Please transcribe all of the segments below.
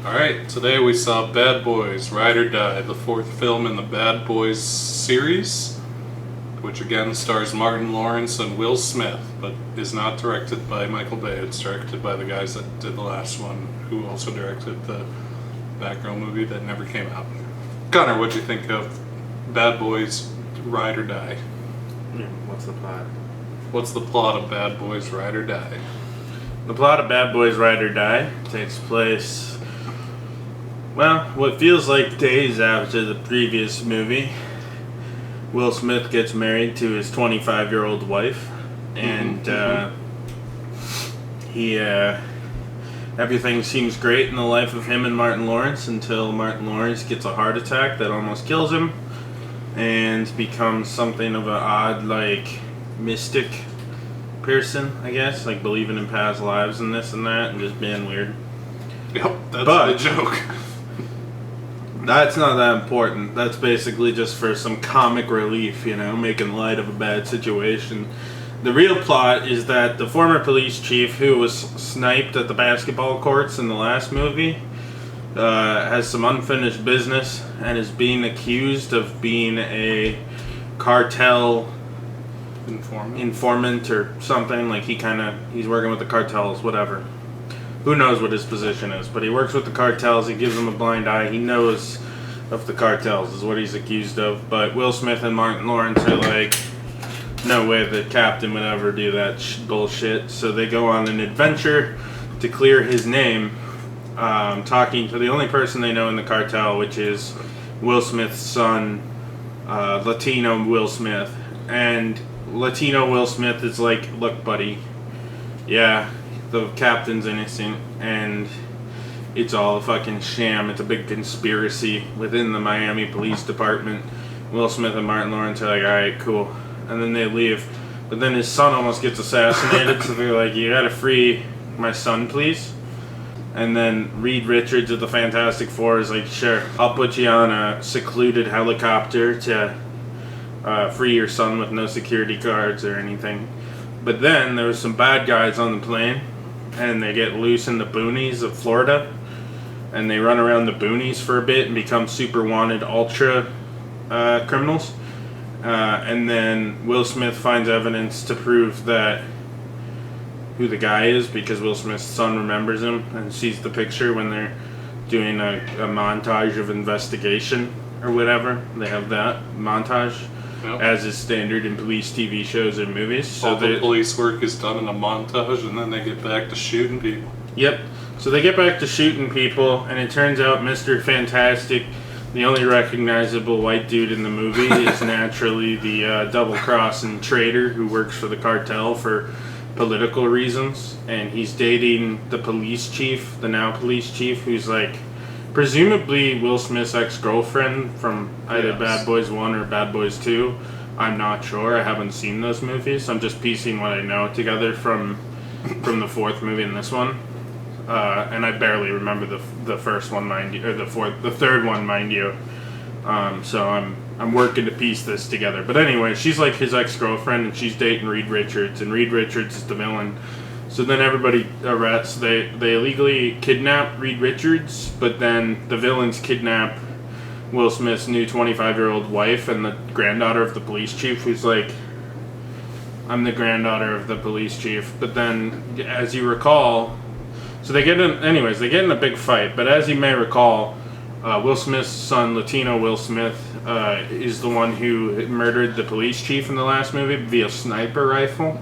Alright, today we saw Bad Boys, Ride or Die, the fourth film in the Bad Boys series, which again stars Martin Lawrence and Will Smith, but is not directed by Michael Bay. It's directed by the guys that did the last one, who also directed the Batgirl movie that never came out. Connor, what'd you think of Bad Boys, Ride or Die? What's the plot? What's the plot of Bad Boys, Ride or Die? The plot of Bad Boys Ride or Die takes place, well, what feels like days after the previous movie. Will Smith gets married to his 25-year-old wife, and everything seems great in the life of him and Martin Lawrence until Martin Lawrence gets a heart attack that almost kills him and becomes something of an odd, like, mystic person, I guess, like believing in past lives and this and that and just being weird. Yep, that's the joke. That's not that important. That's basically just for some comic relief, making light of a bad situation. The real plot is that the former police chief who was sniped at the basketball courts in the last movie has some unfinished business and is being accused of being a cartel informant or something. Like he's working with the cartels, whatever. Who knows what his position is, but he works with the cartels. He gives them a blind eye. He knows of the cartels is what he's accused of. But Will Smith and Martin Lawrence are like, no way the captain would ever do that bullshit. So they go on an adventure to clear his name, talking to the only person they know in the cartel, which is Will Smith's son, Latino Will Smith. And Latino Will Smith is like, look, buddy, yeah, the captain's innocent, and it's all a fucking sham. It's a big conspiracy within the Miami Police Department. Will Smith and Martin Lawrence are like, alright, cool. And then they leave. But then his son almost gets assassinated, so they're like, you gotta free my son, please. And then Reed Richards of the Fantastic Four is like, sure, I'll put you on a secluded helicopter to free your son with no security guards or anything. But then there was some bad guys on the plane, and they get loose in the boonies of Florida, and they run around the boonies for a bit and become super wanted ultra criminals. And then Will Smith finds evidence to prove that who the guy is, because Will Smith's son remembers him and sees the picture when they're doing a montage of investigation or whatever. They have that montage. Yep. As is standard in police TV shows and movies. So all the police work is done in a montage, and then they get back to shooting people. Yep. So they get back to shooting people, and it turns out Mr. Fantastic, the only recognizable white dude in the movie, is naturally the double-crossing traitor who works for the cartel for political reasons. And he's dating the police chief, the now police chief, who's like, presumably Will Smith's ex-girlfriend from either Bad Boys 1 or Bad Boys 2. I'm not sure. I haven't seen those movies. I'm just piecing what I know together from the fourth movie and this one. And I barely remember the first one, mind you, or the third one, mind you. So I'm working to piece this together. But anyway, she's like his ex-girlfriend, and she's dating Reed Richards, and Reed Richards is the villain. So then everybody arrests. They illegally kidnap Reed Richards, but then the villains kidnap Will Smith's new 25-year-old wife and the granddaughter of the police chief, who's like, I'm the granddaughter of the police chief. But then, as you recall, so they get in a big fight. But as you may recall, Will Smith's son, Latino Will Smith, is the one who murdered the police chief in the last movie via sniper rifle.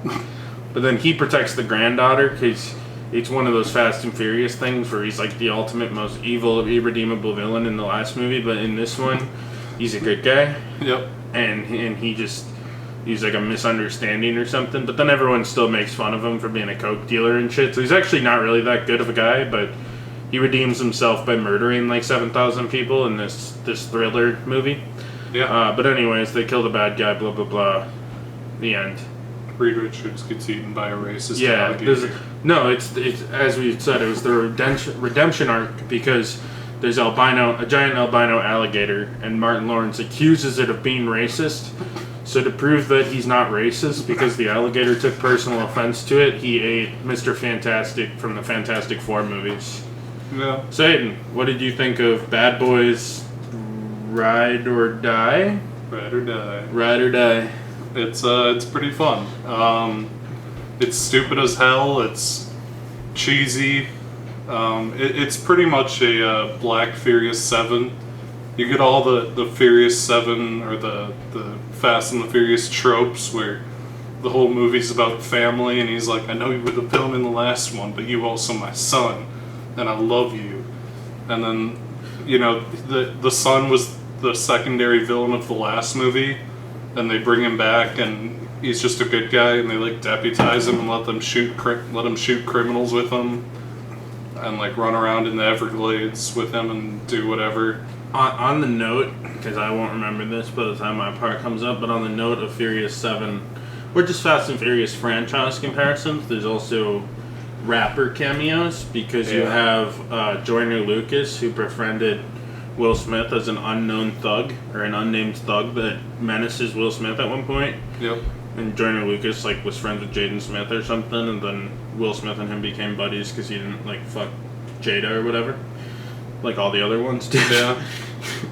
But then he protects the granddaughter because it's one of those Fast and Furious things where he's like the ultimate, most evil, irredeemable villain in the last movie. But in this one, he's a good guy. Yep. And he's like a misunderstanding or something. But then everyone still makes fun of him for being a coke dealer and shit. So he's actually not really that good of a guy, but he redeems himself by murdering like 7,000 people in this thriller movie. Yeah. But anyways, they kill the bad guy, blah, blah, blah. The end. Reed Richards gets eaten by a racist alligator. It's as we said, it was the redemption arc, because there's a giant albino alligator, and Martin Lawrence accuses it of being racist. So to prove that he's not racist, because the alligator took personal offense to it, he ate Mr. Fantastic from the Fantastic Four movies. Yeah. So Hayden, what did you think of Bad Boys Ride or Die? Ride or Die. Ride or Die. It's pretty fun. It's stupid as hell. It's cheesy. It's pretty much a Black Furious 7. You get all the Furious 7 or the Fast and the Furious tropes where the whole movie's about family, and he's like, I know you were the villain in the last one, but you also my son, and I love you. And then, you know, the son was the secondary villain of the last movie, and they bring him back, and he's just a good guy, and they like deputize him and let him shoot criminals with him, and like run around in the Everglades with him and do whatever. On the note, because I won't remember this by the time my part comes up, but on the note of Furious 7, or just Fast and Furious franchise comparisons, there's also rapper cameos, because you have Joyner Lucas, who befriended Will Smith as an unknown thug, or an unnamed thug that menaces Will Smith at one point. Yep. And Joyner Lucas like was friends with Jaden Smith or something, and then Will Smith and him became buddies because he didn't like fuck Jada or whatever, like all the other ones did. Yeah.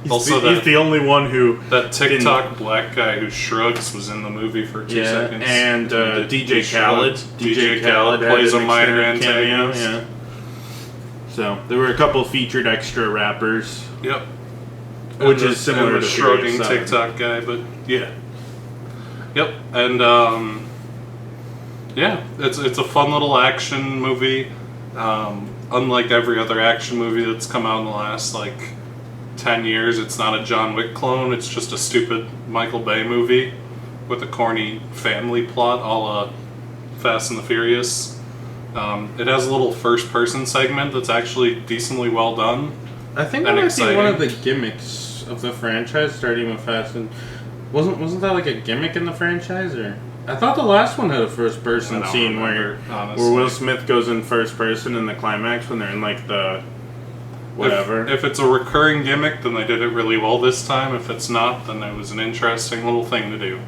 he's the only one who that TikTok black guy who shrugs was in the movie for 2 seconds. And DJ Khaled. DJ Khaled plays a minor antagonist. Yeah. So there were a couple featured extra rappers. Yep. Which is similar to to shrugging Furious 7. TikTok guy, but yeah. Yep, and yeah, it's a fun little action movie. Unlike every other action movie that's come out in the last like 10 years, it's not a John Wick clone. It's just a stupid Michael Bay movie with a corny family plot, a la Fast and the Furious. It has a little first-person segment that's actually decently well done. I think that might be one of the gimmicks of the franchise, starting with Fast and... Wasn't that like a gimmick in the franchise, or... I thought the last one had a first-person scene where Will Smith goes in first person in the climax when they're in like the... whatever. If it's a recurring gimmick, then they did it really well this time. If it's not, then it was an interesting little thing to do.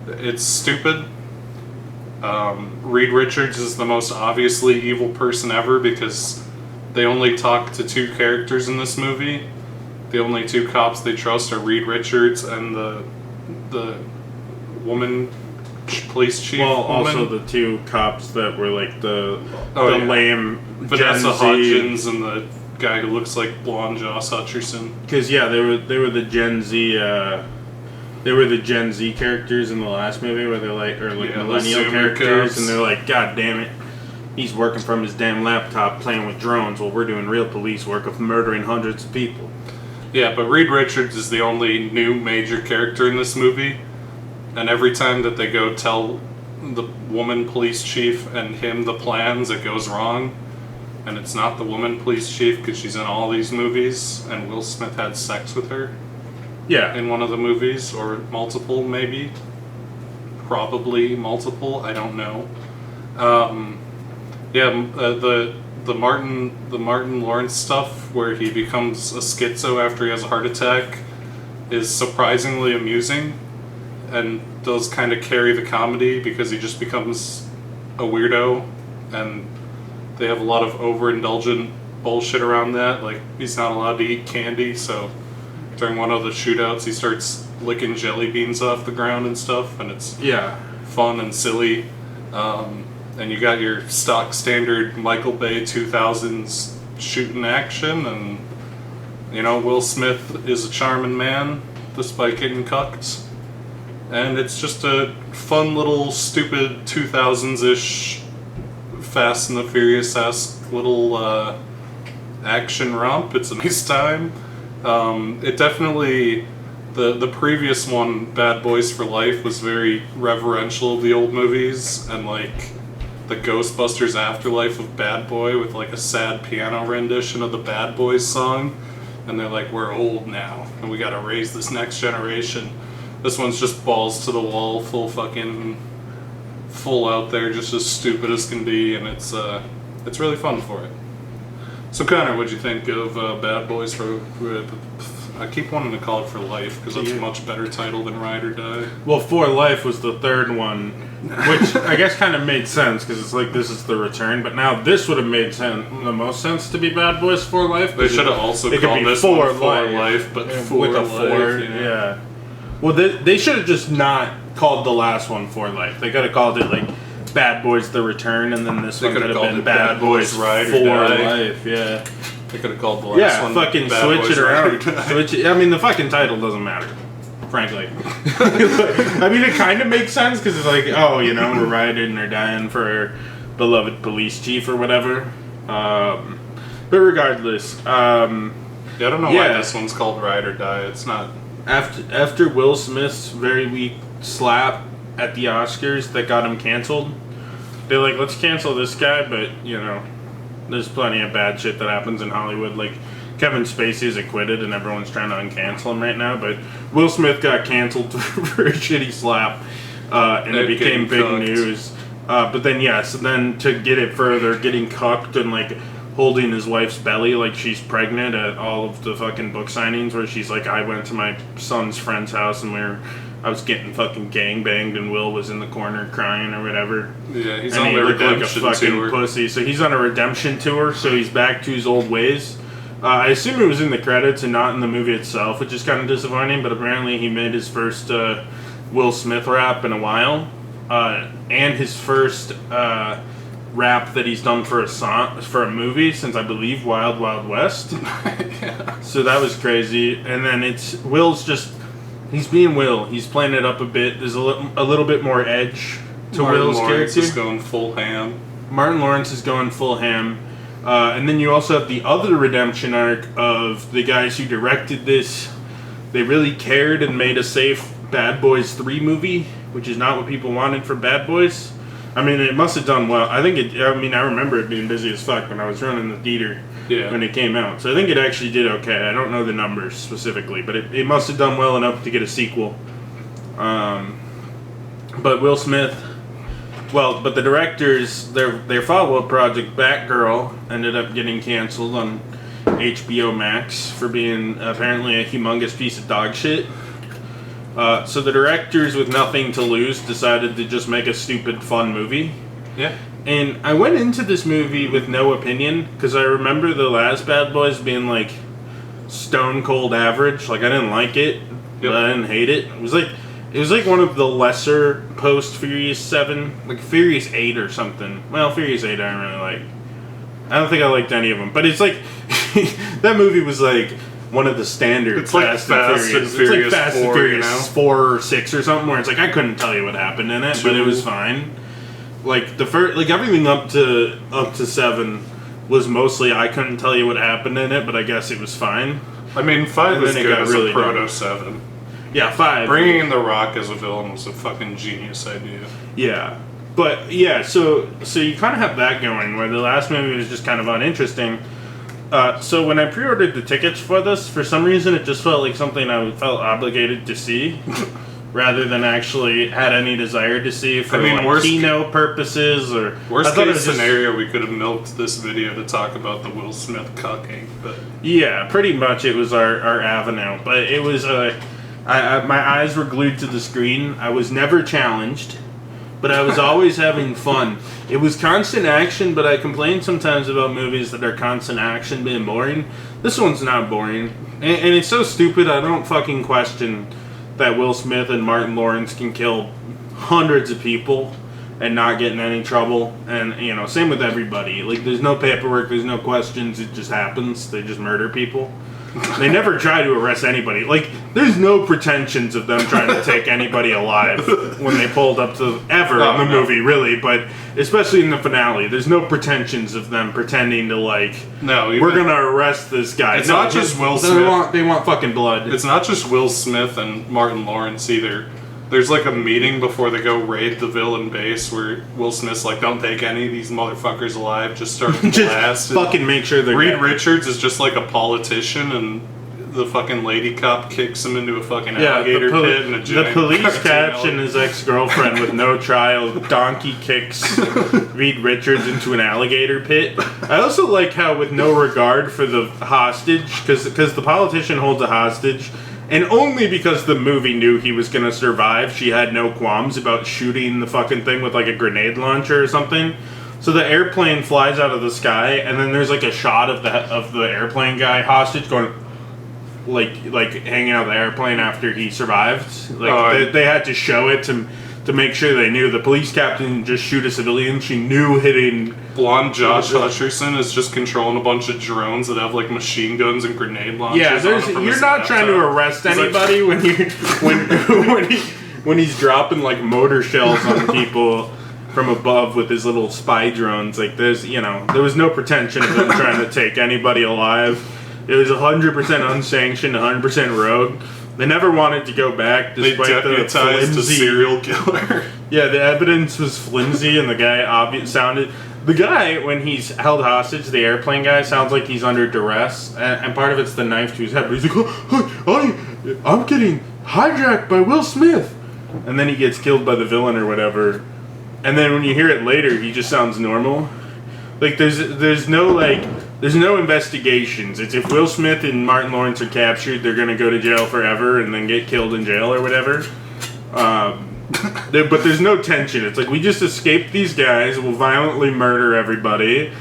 It's stupid. Reed Richards is the most obviously evil person ever because they only talk to 2 characters in this movie. The only 2 cops they trust are Reed Richards and the woman police chief. Well, woman. Also the 2 cops that were like the lame Vanessa Gen Z. Hudgens and the guy who looks like blonde Joss Hutcherson. Because they were the Gen Z. They were the Gen Z characters in the last movie, where they're like, or like millennial characters, cops. And they're like, God damn it, he's working from his damn laptop playing with drones while we're doing real police work of murdering hundreds of people. Yeah, but Reed Richards is the only new major character in this movie, and every time that they go tell the woman police chief and him the plans, it goes wrong, and it's not the woman police chief because she's in all these movies, and Will Smith had sex with her. Yeah. In one of the movies, or multiple, maybe. Probably multiple, I don't know. The Martin Lawrence stuff, where he becomes a schizo after he has a heart attack, is surprisingly amusing, and does kind of carry the comedy because he just becomes a weirdo, and they have a lot of overindulgent bullshit around that, like he's not allowed to eat candy, so during one of the shootouts he starts licking jelly beans off the ground and stuff, and it's fun and silly. And you got your stock standard Michael Bay 2000s shooting action, and you know, Will Smith is a charming man despite getting cucked, and it's just a fun little stupid 2000s-ish Fast and the Furious-esque little action romp. It's a nice time. It definitely, the previous one, Bad Boys for Life, was very reverential of the old movies, and like the Ghostbusters Afterlife of Bad Boy with like a sad piano rendition of the Bad Boys song, and they're like, we're old now and we gotta raise this next generation. This one's just balls to the wall, full out there, just as stupid as can be, and it's really fun for it. So Connor, what'd you think of Bad Boys for I keep wanting to call it For Life because that's a much better title than Ride or Die. Well, For Life was the third one, which I guess kind of made sense because it's like this is the return. But now this would have made the most sense to be Bad Boys For Life. They should have also called this one For Life, but with a four. Yeah. Well, they should have just not called the last one For Life. They could have called it like Bad Boys The Return, and then this one could have been Bad Boys Ride For or Die. Life. Yeah. They could have called the last one. Yeah, fucking Bad switch Boys it around. Ride or Die. Switch it. I mean, the fucking title doesn't matter, frankly. I mean, it kind of makes sense because it's like, oh, you know, we're riding or dying for our beloved police chief or whatever. But regardless, I don't know why this one's called Ride or Die. It's not. After Will Smith's very weak slap at the Oscars that got him canceled, they're like, let's cancel this guy, but, you know, there's plenty of bad shit that happens in Hollywood. Like, Kevin Spacey is acquitted and everyone's trying to uncancel him right now, but Will Smith got canceled for a shitty slap, and it became big news. But then, then to get it further, getting cucked and, like, holding his wife's belly like she's pregnant at all of the fucking book signings where she's like, I went to my son's friend's house and I was getting fucking gangbanged and Will was in the corner crying or whatever. Yeah, he's and on the redemption like a fucking tour. Pussy. So he's on a redemption tour, so he's back to his old ways. I assume it was in the credits and not in the movie itself, which is kind of disappointing, but apparently he made his first Will Smith rap in a while. And his first rap that he's done for a movie since, I believe, Wild Wild West. Yeah. So that was crazy. And then Will's just... He's being Will. He's playing it up a bit. There's a little bit more edge to Will's Lawrence character. is going full ham. Martin Lawrence is going full ham. And then you also have the other redemption arc of the guys who directed this. They really cared and made a safe Bad Boys 3 movie, which is not what people wanted for Bad Boys. I mean, it must have done well. I remember it being busy as fuck when I was running the theater when it came out. So I think it actually did okay. I don't know the numbers specifically, but it must have done well enough to get a sequel. But Will Smith, but the directors, their follow-up project, Batgirl, ended up getting canceled on HBO Max for being apparently a humongous piece of dog shit. So the directors, with nothing to lose, decided to just make a stupid, fun movie. Yeah. And I went into this movie with no opinion, because I remember the last Bad Boys being, like, stone cold average. Like, I didn't like it, but I didn't hate it. It was like one of the lesser post Furious 7, like Furious 8 or something. Well, Furious 8 I don't really like. I don't think I liked any of them. But it's like, that movie was like one of the standard It's like Fast and Furious it's like Fast 4, and Furious, you know? 4 or 6 or something, where it's like I couldn't tell you what happened in it, but it was fine. Like the first, like everything up to 7 was mostly I couldn't tell you what happened in it, but I guess it was fine. I mean, 5 And was then it good got as really a proto 7. Yeah, 5. Bringing in The Rock as a villain was a fucking genius idea. Yeah. But yeah, so you kind of have that going, where the last movie was just kind of uninteresting. So when I pre-ordered the tickets for this, for some reason it just felt like something I felt obligated to see, rather than actually had any desire to see for keynote purposes or worst case scenario. We could have milked this video to talk about the Will Smith cucking, but yeah, pretty much it was our avenue. But it was my eyes were glued to the screen. I was never challenged, but I was always having fun. It was constant action, but I complain sometimes about movies that are constant action being boring. This one's not boring. And it's so stupid, I don't fucking question that Will Smith and Martin Lawrence can kill hundreds of people and not get in any trouble. And, you know, same with everybody. Like, there's no paperwork, there's no questions, it just happens. They just murder people. They never try to arrest anybody. Like, there's no pretensions of them trying to take anybody alive when they pulled up to in the movie, really. But especially in the finale, there's no pretensions of them pretending to, like, we're gonna arrest this guy. It's not just Will Smith. They want fucking blood. It's not just Will Smith and Martin Lawrence either. There's like a meeting before they go raid the villain base where Will Smith's like, don't take any of these motherfuckers alive, just start a blast. Fucking make sure they're Reed dead. Richards is just like a politician, and the fucking lady cop kicks him into a fucking alligator pit and a giant the police cartoon caption alligator. his ex-girlfriend with no trial. Donkey kicks Reed Richards into an alligator pit. I also like how, with no regard for the hostage, because the politician holds a hostage, and only because the movie knew he was going to survive, she had no qualms about shooting the fucking thing with like a grenade launcher or something. So the airplane flies out of the sky, and then there's like a shot of the airplane guy hostage going, like hanging out of the airplane after he survived. Like they had to show it to make sure they knew. The police captain didn't just shoot a civilian. She knew hitting. Blonde Josh Hutcherson is just controlling a bunch of drones that have like machine guns and grenade launchers. Yeah, you're not trying to arrest anybody when when he's dropping like mortar shells on people from above with his little spy drones. Like there was no pretension of him trying to take anybody alive. It was 100% unsanctioned, 100% rogue. They never wanted to go back despite they deputized a serial killer. Yeah, the evidence was flimsy, and the guy sounded. The guy, when he's held hostage, the airplane guy, sounds like he's under duress, and part of it's the knife to his head. But he's like, I'm getting hijacked by Will Smith, and then he gets killed by the villain or whatever. And then when you hear it later, he just sounds normal. Like there's no investigations. It's if Will Smith and Martin Lawrence are captured, they're gonna go to jail forever and then get killed in jail or whatever. But there's no tension. It's like we just escaped these guys. We'll violently murder everybody.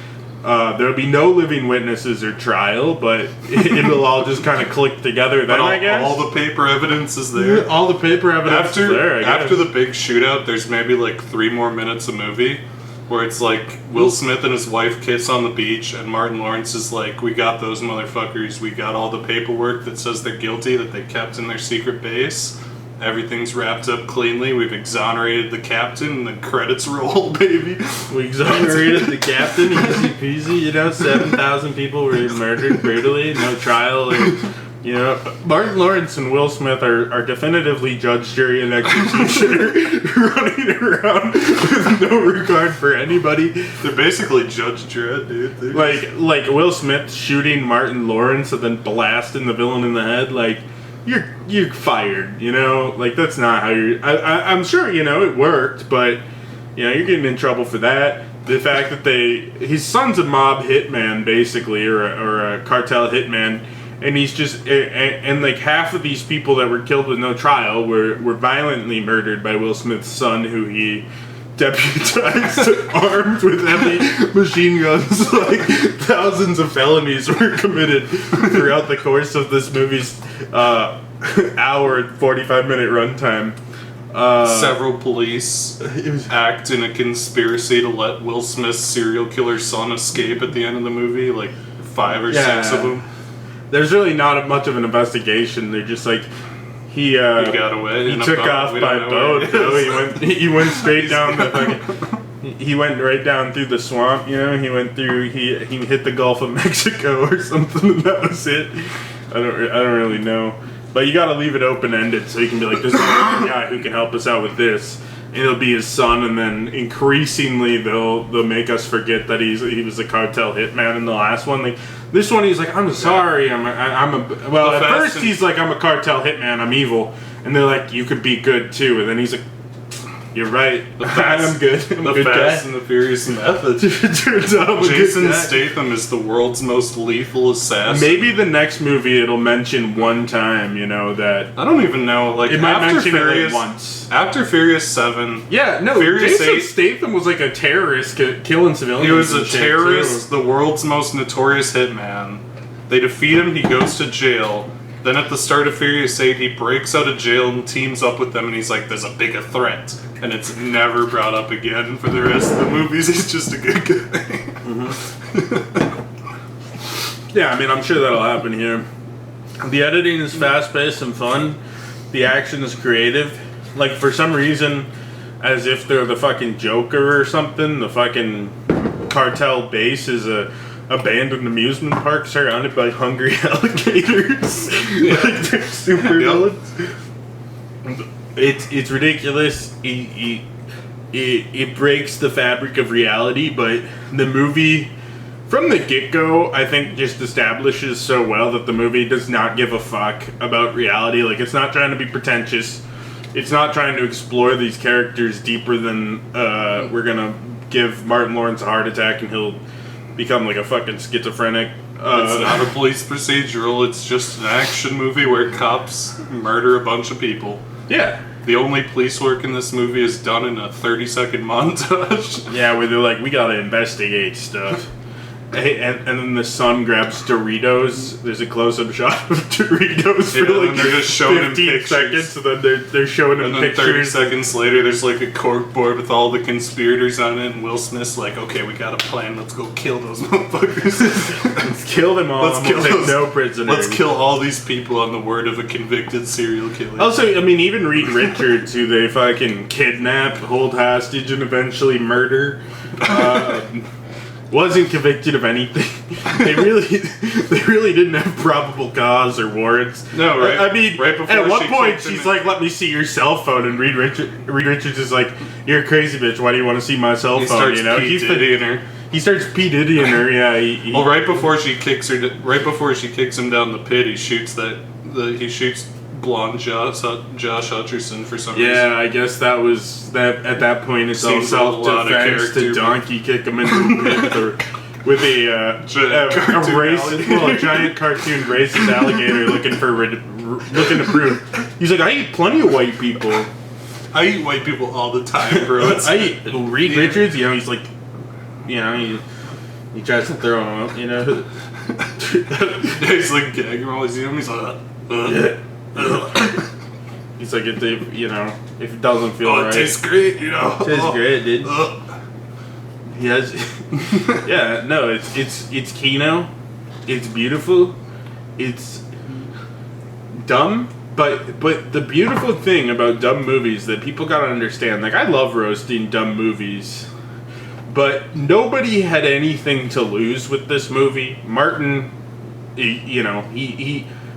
There'll be no living witnesses or trial, but it'll all just kind of click together. Then I guess all the paper evidence is there. All the paper evidence is there. I guess. After the big shootout, there's maybe like 3 more minutes of movie where it's like Will Smith and his wife kiss on the beach, and Martin Lawrence is like, "We got those motherfuckers. We got all the paperwork that says they're guilty that they kept in their secret base. Everything's wrapped up cleanly. We've exonerated the captain, and the credits roll, baby." We exonerated the captain, easy peasy. 7,000 people were murdered brutally, no trial. Martin Lawrence and Will Smith are definitively judge, jury, and executioner running around with no regard for anybody. They're basically Judge Dredd, dude. Like Will Smith shooting Martin Lawrence and then blasting the villain in the head. Like, you're fired, Like, that's not how you're... I'm sure, it worked, but, you're getting in trouble for that. The fact that his son's a mob hitman, basically, or a cartel hitman, and he's just... And like, half of these people that were killed with no trial were violently murdered by Will Smith's son, who he deputized armed with heavy machine guns. Like, thousands of felonies were committed throughout the course of this movie's hour and 45-minute runtime. Several police act in a conspiracy to let Will Smith's serial killer son escape at the end of the movie, like 5 or 6 of them. There's really not much of an investigation. They're just like, he got away. He took off by boat. He went straight down the fucking. He went right down through the swamp. He went through. He hit the Gulf of Mexico or something, and that was it. I don't really know. But you got to leave it open ended so you can be like, "There's a guy who can help us out with this." And it'll be his son, and then increasingly they'll make us forget that he was a cartel hitman in the last one. Like, this one, he's like, "I'm sorry, at first he's like, "I'm a cartel hitman, I'm evil," and they're like, "You could be good too," and then he's like, "You're right, I'm good." The Fast and the Furious method. Turns out I'm a good Jason guy. Statham is the world's most lethal assassin. Maybe the next movie it'll mention one time, that I don't even know. Like, it might after mention Furious, it like once. After Furious 7, Yeah, no, Furious Jason 8, Statham was like a terrorist killing civilians. he was and a shit, terrorist, too. the world's most notorious hitman. They defeat him, he goes to jail. Then at the start of Furious 8, he breaks out of jail and teams up with them, and he's like, "There's a bigger threat." And it's never brought up again for the rest of the movies. He's just a good guy. Yeah, I mean, I'm sure that'll happen here. The editing is fast-paced and fun. The action is creative. Like, for some reason, as if they're the fucking Joker or something, the fucking cartel base is a abandoned amusement park surrounded by hungry alligators. Like, they're super villains. It's ridiculous. It breaks the fabric of reality, but the movie from the get-go, I think just establishes so well that the movie does not give a fuck about reality. Like, it's not trying to be pretentious. It's not trying to explore these characters deeper than we're gonna give Martin Lawrence a heart attack and he'll become like a fucking schizophrenic. It's not a police procedural, it's just an action movie where cops murder a bunch of people. Yeah. The only police work in this movie is done in a 30-second montage. Yeah, where they're like, we gotta investigate stuff. And then the son grabs Doritos. There's a close-up shot of Doritos for like they're just showing 15 seconds, and then they're showing him and then pictures. 30 seconds later, there's like a cork board with all the conspirators on it, and Will Smith's like, okay, we got a plan, let's go kill those motherfuckers. Let's kill them all. Let's kill take no prisoners. Let's kill all these people on the word of a convicted serial killer. Also, I mean, even Reed Richards, who they fucking kidnap, hold hostage, and eventually murder, wasn't convicted of anything. They really didn't have probable cause or warrants. No, right? I mean, right before at one she point kicked him she's in. like, "Let me see your cell phone," and Reed Richards is like, "You're a crazy bitch. Why do you want to see my cell He phone?" starts You know, P. Diddying her. he starts P Diddying her. Yeah. He, Well, right before she kicks him down the pit, he shoots blonde Josh Hutcherson for some reason. Yeah, I guess that was that. At that point, it's all Seems a lot of self-defense to character, donkey kick him into the pit with a giant cartoon racist alligator looking to prove. He's like, I eat plenty of white people. I eat white people all the time, bro. I eat Reed Richards. You know, he's like, you know, he tries to throw him up. You know, He's like gagging all his He's like, he's like, if it doesn't feel right, it tastes great, you know. it tastes great, dude. He has, yeah, no, it's Kino, it's beautiful, it's dumb, but the beautiful thing about dumb movies that people gotta understand, like, I love roasting dumb movies, but nobody had anything to lose with this movie. Martin,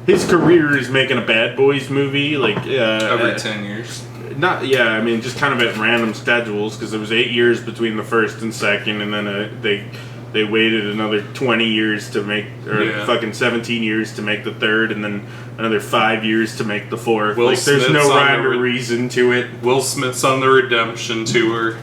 his career is making a Bad Boys movie, like Every 10 years. I mean, just kind of at random schedules, because there was 8 years between the first and second, and then they waited another 20 years to make, fucking 17 years to make the third, and then another 5 years to make the fourth. Will Like, there's Smith's no on rhyme the or reason to it. Will Smith's on the Redemption tour.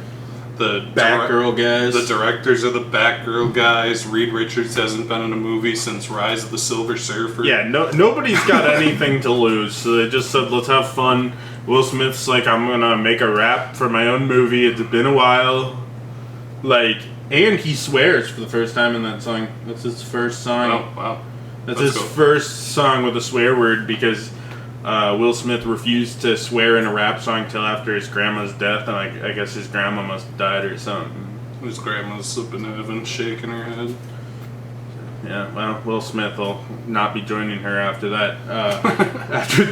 The Batgirl guys. The directors are the Batgirl guys. Reed Richards hasn't been in a movie since Rise of the Silver Surfer. Yeah, nobody's got anything to lose, so they just said, let's have fun. Will Smith's like, I'm gonna make a rap for my own movie. It's been a while. Like, and he swears for the first time in that song. That's his first song. Oh, wow. That's his first song with a swear word, because Will Smith refused to swear in a rap song till after his grandma's death, and I guess his grandma must have died or something. His grandma's up in heaven shaking her head. Yeah, well, Will Smith will not be joining her after that. After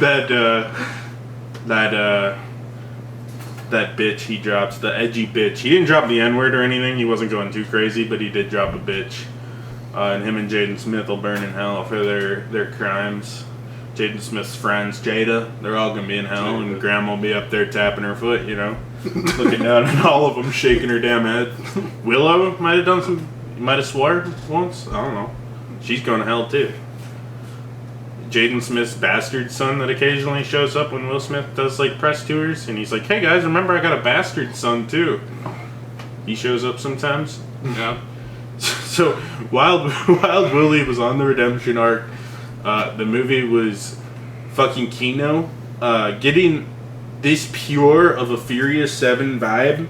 that bitch he drops, the edgy bitch. He didn't drop the N-word or anything. He wasn't going too crazy, but he did drop a bitch. And him and Jaden Smith will burn in hell for their crimes. Jaden Smith's friends, Jada, they're all gonna be in hell, and Grandma will be up there tapping her foot, looking down at all of them, shaking her damn head. Willow might have swore once. I don't know. She's going to hell too. Jaden Smith's bastard son that occasionally shows up when Will Smith does like press tours, and he's like, "Hey guys, remember I got a bastard son too." He shows up sometimes. Yeah. So Wild Willie was on the redemption arc. The movie was fucking Kino. Getting this pure of a Furious 7 vibe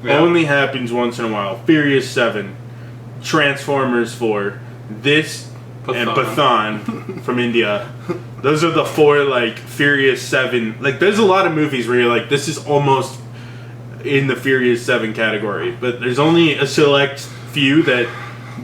only happens once in a while. Furious 7, Transformers 4, this, and Pathan from India. Those are the four, like, Furious 7. Like, there's a lot of movies where you're like, this is almost in the Furious 7 category. But there's only a select few that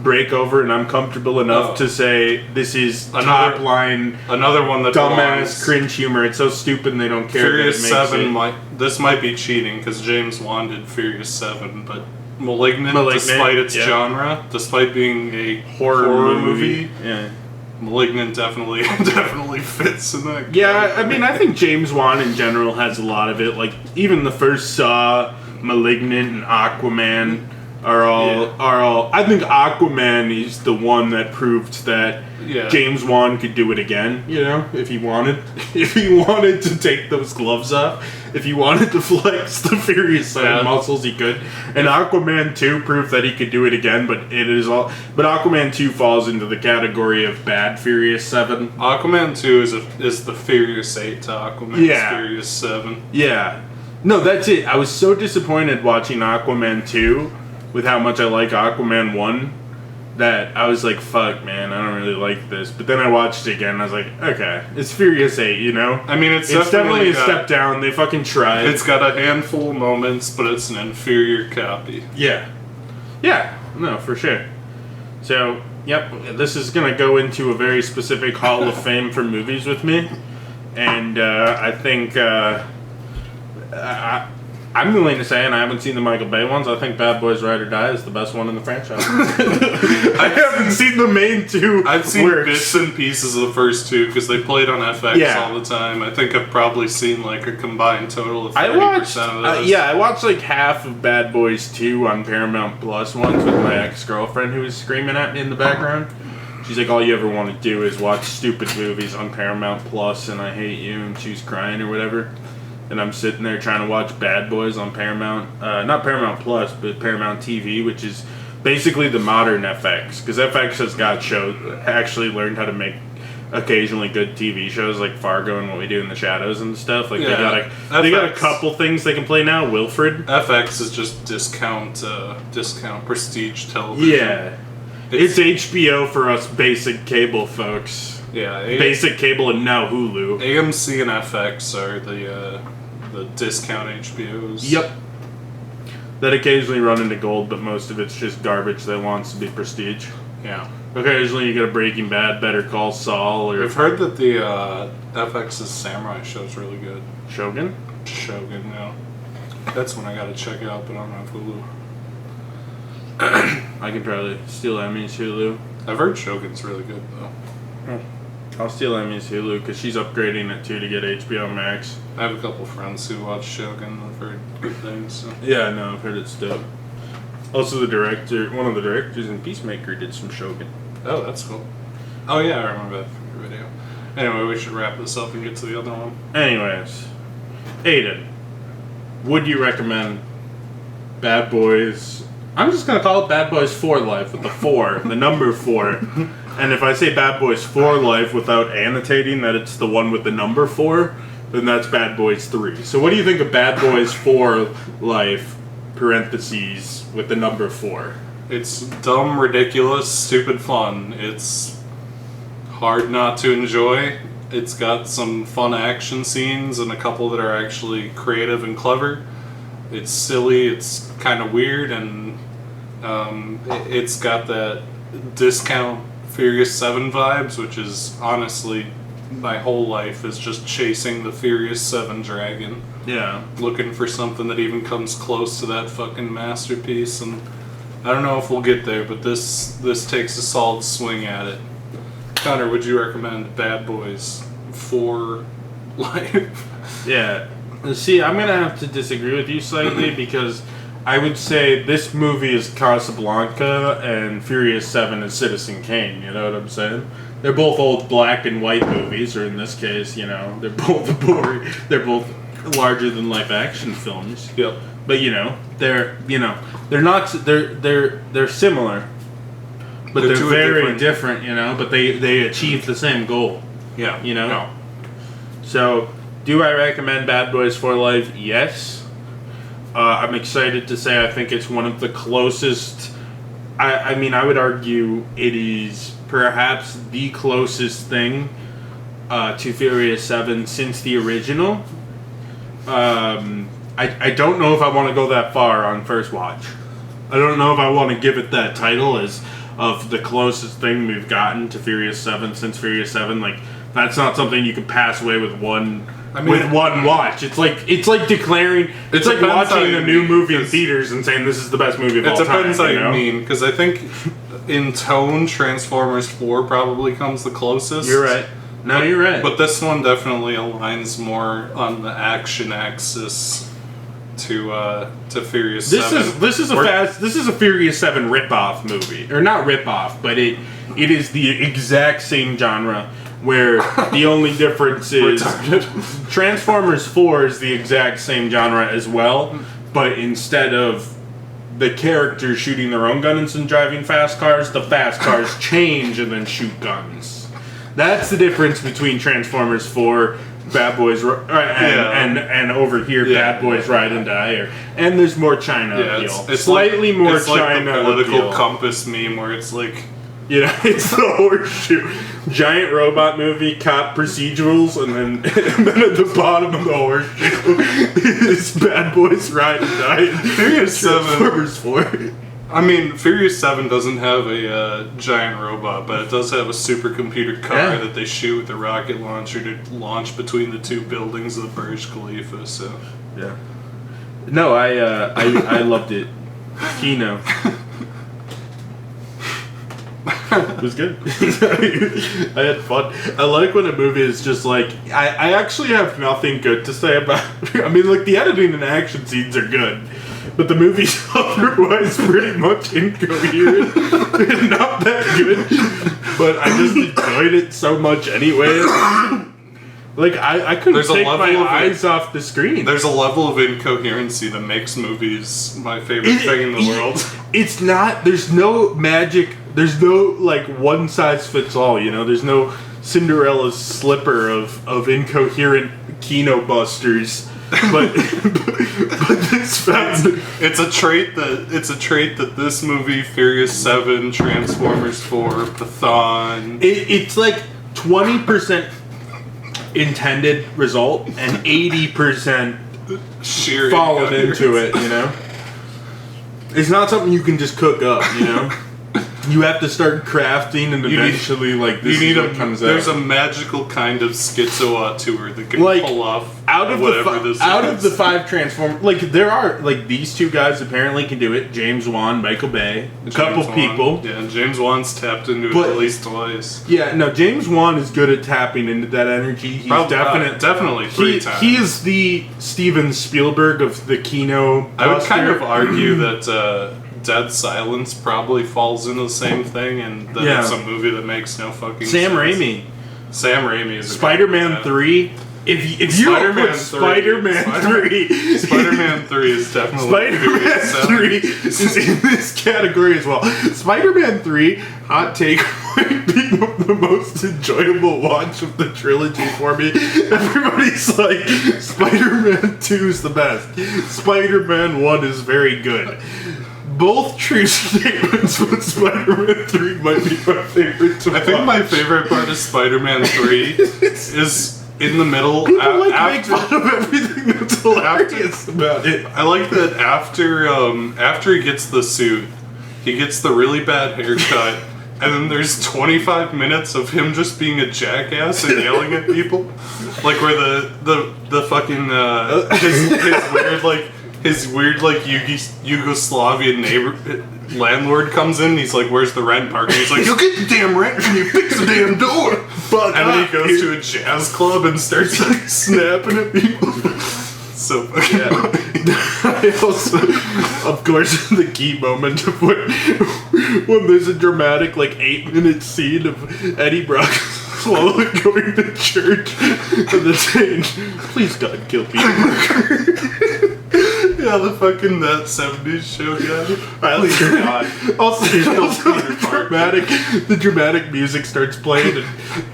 break over, and I'm comfortable enough to say this is top line, another one that dumbass cringe humor. It's so stupid and they don't care. Furious that it 7 makes this might be cheating because James Wan did Furious 7, but Malignant despite its genre, despite being a horror movie, Malignant definitely fits in that. Yeah, I mean, I think James Wan in general has a lot of it. Like, even the first Saw, Malignant, and Aquaman. are all. I think Aquaman is the one that proved that James Wan could do it again. You know, if he wanted to take those gloves off, if he wanted to flex the Furious 7 muscles, he could. And Aquaman 2 proved that he could do it again, but Aquaman 2 falls into the category of bad Furious 7. Aquaman 2 is the Furious 8 to Aquaman's Furious 7. Yeah. No, that's it. I was so disappointed watching Aquaman 2 with how much I like Aquaman 1 that I was like, fuck, man, I don't really like this. But then I watched it again and I was like, okay, it's Furious 8, you know? I mean, it's definitely a step down. They fucking tried. It's got a handful of moments, but it's an inferior copy. Yeah. Yeah, no, for sure. So, yep, this is going to go into a very specific Hall of Fame for movies with me. And I think... I'm willing to say, and I haven't seen the Michael Bay ones, I think Bad Boys Ride or Die is the best one in the franchise. I haven't seen the main two. I've seen bits and pieces of the first two because they played on FX all the time. I think I've probably seen like a combined total of 30% of those. I watched like half of Bad Boys 2 on Paramount Plus once with my ex-girlfriend who was screaming at me in the background. She's like, all you ever want to do is watch stupid movies on Paramount Plus and I hate you, and she was crying or whatever. And I'm sitting there trying to watch Bad Boys on Paramount, not Paramount Plus, but Paramount TV, which is basically the modern FX. Because FX has actually learned how to make occasionally good TV shows like Fargo and What We Do in the Shadows and stuff. Like they got a couple things they can play now. Wilfred. FX is just discount prestige television. Yeah, it's HBO for us basic cable folks. Yeah, basic cable and now Hulu. AMC and FX are the discount HBOs. Yep. That occasionally run into gold, but most of it's just garbage that wants to be prestige. Yeah. Occasionally you get a Breaking Bad, Better Call Saul, or... I've heard that the FX's Samurai show is really good. Shogun, yeah. That's one I gotta check out, but I don't have Hulu. I can probably steal Emmy's Hulu. I've heard Shogun's really good, though. I'll steal Emmy's Hulu because she's upgrading it too to get HBO Max. I have a couple friends who watch Shogun. I've heard good things. So. Yeah, no, I've heard it's dope. Also, one of the directors in Peacemaker did some Shogun. Oh, that's cool. Oh yeah, I remember that from your video. Anyway, we should wrap this up and get to the other one. Anyways, Aiden, would you recommend Bad Boys? I'm just gonna call it Bad Boys 4 Life with the 4, the number 4. And if I say Bad Boys 4 Life without annotating that it's the one with the number 4, then that's Bad Boys 3. So what do you think of Bad Boys 4 Life, parentheses, with the number 4? It's dumb, ridiculous, stupid fun. It's hard not to enjoy. It's got some fun action scenes and a couple that are actually creative and clever. It's silly, it's kind of weird, and it's got that discount Furious 7 vibes, which is honestly my whole life is just chasing the Furious 7 dragon. Yeah. Looking for something that even comes close to that fucking masterpiece, and I don't know if we'll get there, but this takes a solid swing at it. Connor, would you recommend Bad Boys 4 Life? Yeah. See, I'm going to have to disagree with you slightly because I would say this movie is Casablanca and Furious 7 is Citizen Kane, you know what I'm saying? They're both old black and white movies, or in this case, you know, they're both boring. They're both larger than life action films. Yep. But they're not they're similar. But they're very different, you know, but they achieve the same goal. Yeah. You know? No. So, do I recommend Bad Boys 4 Life? Yes. I'm excited to say I think it's one of the closest... I mean, I would argue it is perhaps the closest thing to Furious 7 since the original. I don't know if I want to go that far on first watch. I don't know if I want to give it that title as of the closest thing we've gotten to Furious 7 since Furious 7. Like, that's not something you can pass away with one... with one watch. It's like declaring... It's like watching a new movie in theaters and saying this is the best movie of all time. It depends how you mean, because I think in tone, Transformers 4 probably comes the closest. You're right. No, you're right. But this one definitely aligns more on the action axis to Furious This 7. This is a Furious 7 ripoff movie, or not ripoff, but it is the exact same genre. Where the only difference is Transformers 4 is the exact same genre as well, but instead of the characters shooting their own guns and driving fast cars, the fast cars change and then shoot guns. That's the difference between Transformers 4, Bad Boys, and over here, Bad Boys Ride and Die. And there's more China appeal. It's slightly like, more it's China like the political appeal. compass meme where it's like... You know, it's the horseshoe. Giant robot movie, cop procedurals, and then at the bottom of the horseshoe is Bad Boys Ride and Die. Furious 7. Transformers 4. I mean, Furious 7 doesn't have a giant robot, but it does have a supercomputer car that they shoot with a rocket launcher to launch between the two buildings of the Burj Khalifa, so... Yeah. No, I loved it. Kino. It was good. I had fun. I like when a movie is just like... I actually have nothing good to say about... I mean, like, the editing and action scenes are good. But the movie's otherwise pretty much incoherent and not that good. But I just enjoyed it so much anyway. Like, I couldn't take my eyes off the screen. There's a level of incoherency that makes movies my favorite thing in the world. It's not... There's no magic... There's no, like, one-size-fits-all, you know? There's no Cinderella's slipper of incoherent Kino busters. But this found... It's a trait that this movie, Furious 7, Transformers 4, Python... It's like 20% intended result and 80% sheer fallen into it, you know? It's not something you can just cook up, you know? You have to start crafting and eventually, this is what comes out. There's a magical kind of schizo auteur that can pull off out of whatever this is. Out of the 5 Transformers, like, there are, like, these 2 guys apparently can do it. James Wan, Michael Bay, a couple people. Yeah, and James Wan's tapped into it at least twice. Yeah, no, James Wan is good at tapping into that energy. He's definitely 3 times. He is the Steven Spielberg of the Kino. I would kind of argue that Dead Silence probably falls into the same thing, and that it's a movie that makes no fucking sense. Sam Raimi is Spider-Man 3. If you put Spider-Man 3, Spider-Man 3 is definitely Spider-Man 3 is in this category as well. Spider-Man 3, hot take, might be the most enjoyable watch of the trilogy for me. Everybody's like, Spider-Man 2 is the best. Spider-Man 1 is very good. Both true statements, but Spider-Man 3 might be my favorite to watch. I think my favorite part of Spider-Man 3 is in the middle. People make fun of everything that's hilarious about it. I like that after he gets the suit, he gets the really bad haircut, and then there's 25 minutes of him just being a jackass and yelling at people. Like where the fucking his weird Yugoslavian landlord comes in and he's like, "Where's the rent park?" And he's like, "You get the damn rent when you fix the damn door." And then he goes to a jazz club and starts like snapping at people. So fucking I also, of course, the key moment of when there's a dramatic 8-minute scene of Eddie Brock slowly going to church and then saying, "Please God, kill people." Yeah, the fucking that 70s show guy. Please God. Also the dramatic music starts playing and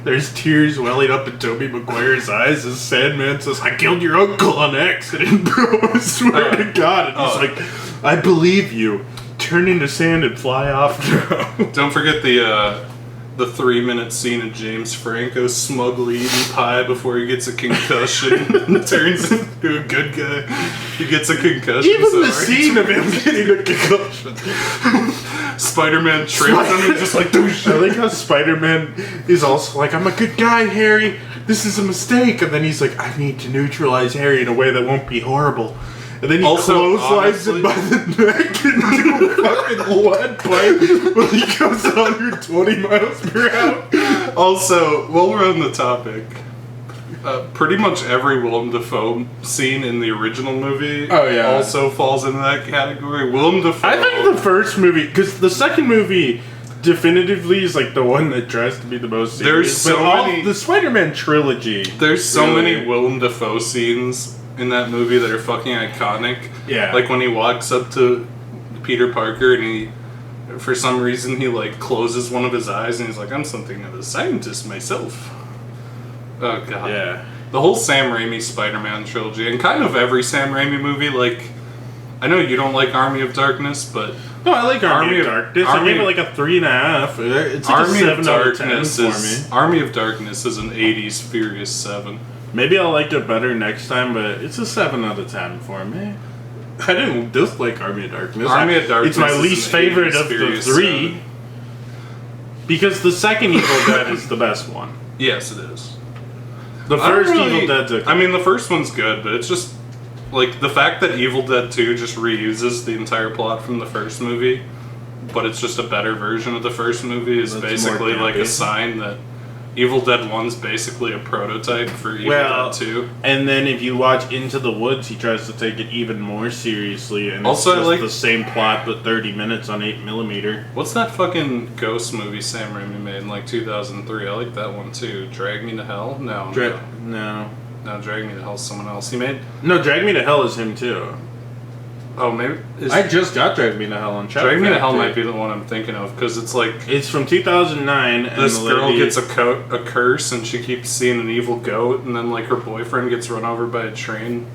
there's tears welling up in Tobey Maguire's eyes as Sandman says, "I killed your uncle on accident, bro. I swear to God." And he's like, "I believe you. Turn into sand and fly off now." Don't forget the 3-minute scene of James Franco smugly eating pie before he gets a concussion and turns into a good guy. He gets a concussion. Even the scene of him getting a concussion. Spider-Man trips him and just like, I like how Spider-Man is also like, "I'm a good guy, Harry. This is a mistake." And then he's like, "I need to neutralize Harry in a way that won't be horrible." And then he clotheslines him by the neck into a fucking lead pipe when he goes 120 miles per hour. Also, while we're on the topic, Pretty much every Willem Dafoe scene in the original movie also falls into that category. Willem Dafoe... I think the first movie, because the second movie definitively is like the one that tries to be the most serious. There's so many... The Spider-Man trilogy. There's so many Willem Dafoe scenes in that movie that are fucking iconic. Yeah. Like when he walks up to Peter Parker and he... For some reason, he like closes one of his eyes and he's like, "I'm something of a scientist myself." Oh god. Yeah. The whole Sam Raimi Spider-Man trilogy and kind of every Sam Raimi movie. Like, I know you don't like Army of Darkness, but no, I like Army of Darkness. I gave it like a 3.5. It's like Army a 7 of out of 10 Darkness for is me. Army of Darkness is an '80s Furious 7. Maybe I'll like it better next time, but it's a 7 out of 10 for me. I didn't dislike Army of Darkness. Army of Darkness. It's my least favorite of the 3. Because the second Evil Dead is the best one. Yes, it is. The first Evil Dead's okay. I mean, the first one's good, but it's just like the fact that Evil Dead 2 just reuses the entire plot from the first movie, but it's just a better version of the first movie is basically like a sign that Evil Dead 1's basically a prototype for Evil Dead 2. And then if you watch Into the Woods, he tries to take it even more seriously, and also, it's just like the same plot but 30 minutes on 8mm. What's that fucking ghost movie Sam Raimi made in like 2003? I like that one too. Drag Me to Hell? No. No, Drag Me to Hell's someone else. He made... No, Drag Me to Hell is him too. Oh, maybe... I just got Drag Me to Hell on Chat. Drag Me to Hell might be the one I'm thinking of, because it's like... It's from 2009, and this girl gets a curse, and she keeps seeing an evil goat, and then like her boyfriend gets run over by a train.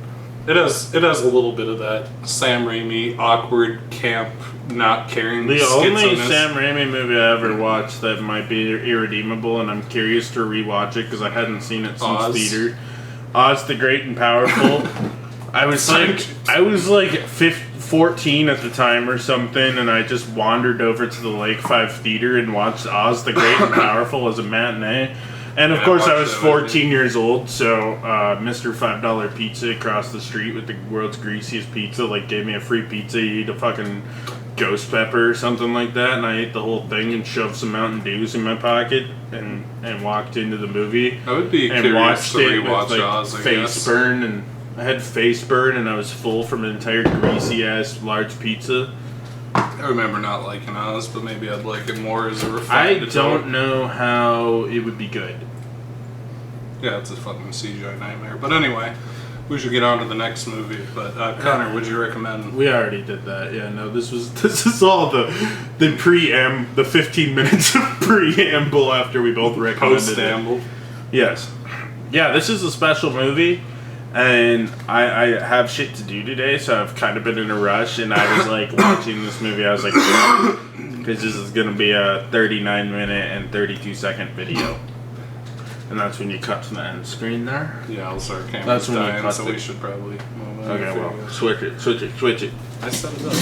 It has a little bit of that Sam Raimi, awkward, camp, not caring The only schizo-ness. Sam Raimi movie I ever watched that might be irredeemable, and I'm curious to rewatch it, because I hadn't seen it since theater. Oz the Great and Powerful. I was like 14 at the time or something, and I just wandered over to the Lake 5 Theater and watched Oz the Great and Powerful as a matinee. And of course I was 14 years old, so Mr. $5 Pizza across the street with the world's greasiest pizza like gave me a free pizza. You eat a fucking ghost pepper or something like that, and I ate the whole thing and shoved some Mountain Dews in my pocket and walked into the movie. I would be curious to rewatch Oz, I guess. Burn, and I had face burn, and I was full from an entire greasy-ass large pizza. I remember not liking Oz, but maybe I'd like it more as a refined adult. I don't know how it would be good. Yeah, it's a fucking CGI nightmare. But anyway, we should get on to the next movie. But Connor, would you recommend? We already did that. Yeah, no, this is all the 15 minutes of preamble after we both recommended Post-amble. it. Yes. Yeah, this is a special movie. And I have shit to do today, so I've kind of been in a rush, and I was like, watching this movie, I was like, because this is going to be a 39-minute and 32-second video. And that's when you cut to the end screen there. Yeah, also our camera's dying, so we should probably move on. Okay, well, switch it. I set it up.